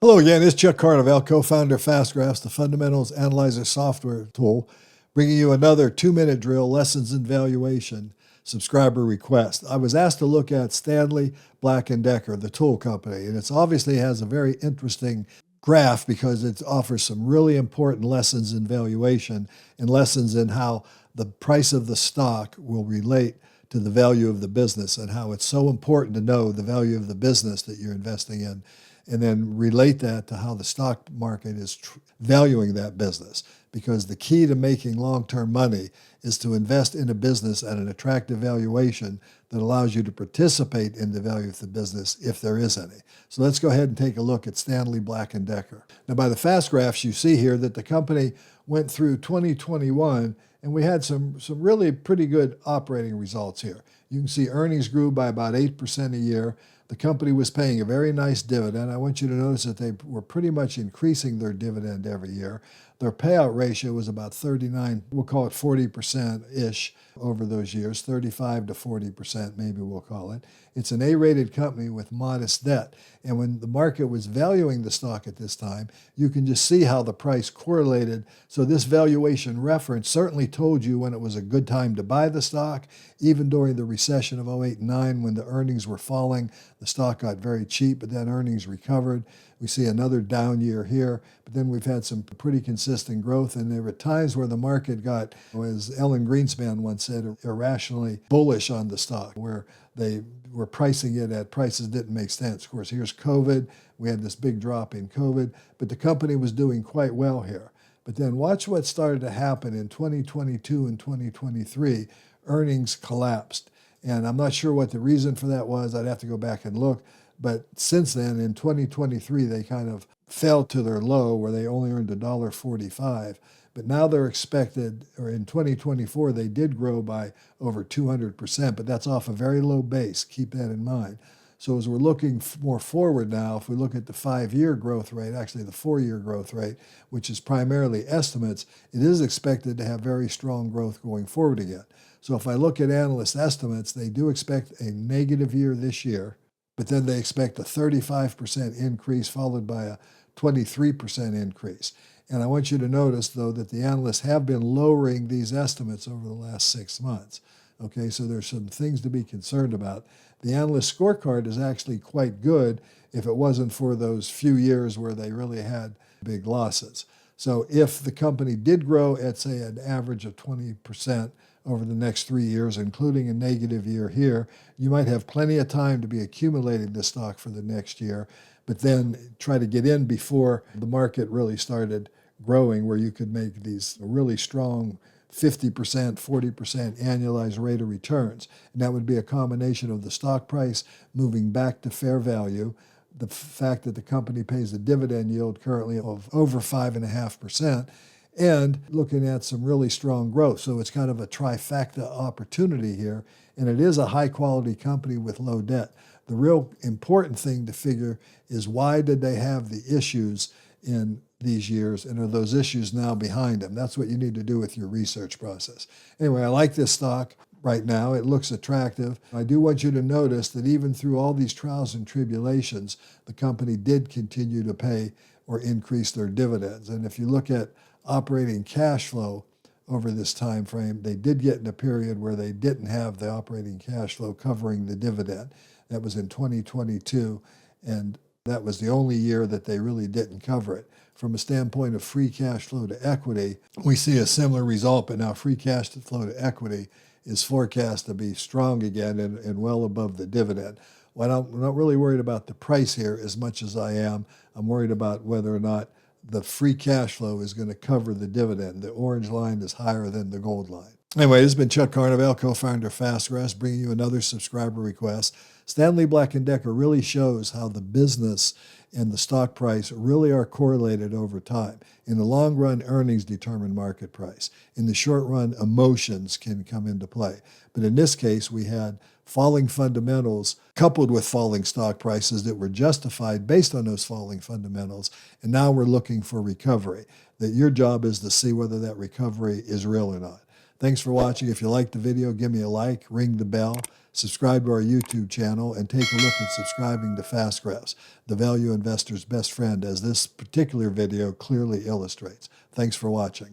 Hello again, it's Chuck Carnevale, co-founder of FastGraphs, the fundamentals analyzer software tool, bringing you another 2-minute drill, lessons in valuation, subscriber request. I was asked to look at Stanley Black Decker, the tool company, and it obviously has a very interesting graph because it offers some really important lessons in valuation and lessons in how the price of the stock will relate to the value of the business and how it's so important to know the value of the business that you're investing in, and then relate that to how the stock market is valuing that business. Because the key to making long-term money is to invest in a business at an attractive valuation that allows you to participate in the value of the business if there is any. So let's go ahead and take a look at Stanley Black Decker. Now, by the fast graphs, you see here that the company went through 2021 and we had some really pretty good operating results here. You can see earnings grew by about 8% a year. The company was paying a very nice dividend. I want you to notice that they were pretty much increasing their dividend every year. Their payout ratio was about 39, we'll call it 40%-ish over those years, 35 to 40% maybe we'll call it. It's an A-rated company with modest debt. And when the market was valuing the stock at this time, you can just see how the price correlated. So this valuation reference certainly told you when it was a good time to buy the stock. Even during the recession of 08 and 09 when the earnings were falling, the stock got very cheap, but then earnings recovered. We see another down year here, but then we've had some pretty consistent growth, and there were times where the market got, as Ellen Greenspan once said, irrationally bullish on the stock, where they were pricing it at prices that didn't make sense. Of course, here's COVID. We had this big drop in COVID, but the company was doing quite well here. But then watch what started to happen in 2022 and 2023. Earnings collapsed, and I'm not sure what the reason for that was. I'd have to go back and look. But since then, in 2023, they kind of fell to their low where they only earned $1.45. But now they're expected, or in 2024, they did grow by over 200%, but that's off a very low base. Keep that in mind. So as we're looking more forward now, if we look at the 5-year growth rate, actually the 4-year growth rate, which is primarily estimates, it is expected to have very strong growth going forward again. So if I look at analyst estimates, they do expect a negative year this year, but then they expect a 35% increase followed by a 23% increase. And I want you to notice, though, that the analysts have been lowering these estimates over the last 6 months. Okay, so there's some things to be concerned about. The analyst scorecard is actually quite good if it wasn't for those few years where they really had big losses. So if the company did grow at, say, an average of 20% over the next 3 years, including a negative year here, you might have plenty of time to be accumulating this stock for the next year, but then try to get in before the market really started growing, where you could make these really strong 50%, 40% annualized rate of returns. And that would be a combination of the stock price moving back to fair value, the fact that the company pays a dividend yield currently of over 5.5%, and looking at some really strong growth. So it's kind of a trifecta opportunity here, and it is a high-quality company with low debt. The real important thing to figure is, why did they have the issues in these years, and are those issues now behind them? That's what you need to do with your research process. Anyway, I like this stock right now. It looks attractive. I do want you to notice that even through all these trials and tribulations, the company did continue to pay or increase their dividends. And if you look at operating cash flow over this time frame, they did get in a period where they didn't have the operating cash flow covering the dividend. That was in 2022, and that was the only year that they really didn't cover it. From a standpoint of free cash flow to equity, we see a similar result, but now free cash flow to equity is forecast to be strong again and well above the dividend. Well, I'm not really worried about the price here as much as I'm worried about whether or not the free cash flow is going to cover the dividend. The orange line is higher than the gold line. Anyway, this has been Chuck Carnevale, co-founder of FastGraphs, bringing you another subscriber request. Stanley Black Decker really shows how the business and the stock price really are correlated over time. In the long run, earnings determine market price. In the short run, emotions can come into play. But in this case, we had falling fundamentals coupled with falling stock prices that were justified based on those falling fundamentals. And now we're looking for recovery. That your job is to see whether that recovery is real or not. Thanks for watching. If you liked the video, give me a like, ring the bell, subscribe to our YouTube channel, and take a look at subscribing to Fast Graphs, the value investor's best friend, as this particular video clearly illustrates. Thanks for watching.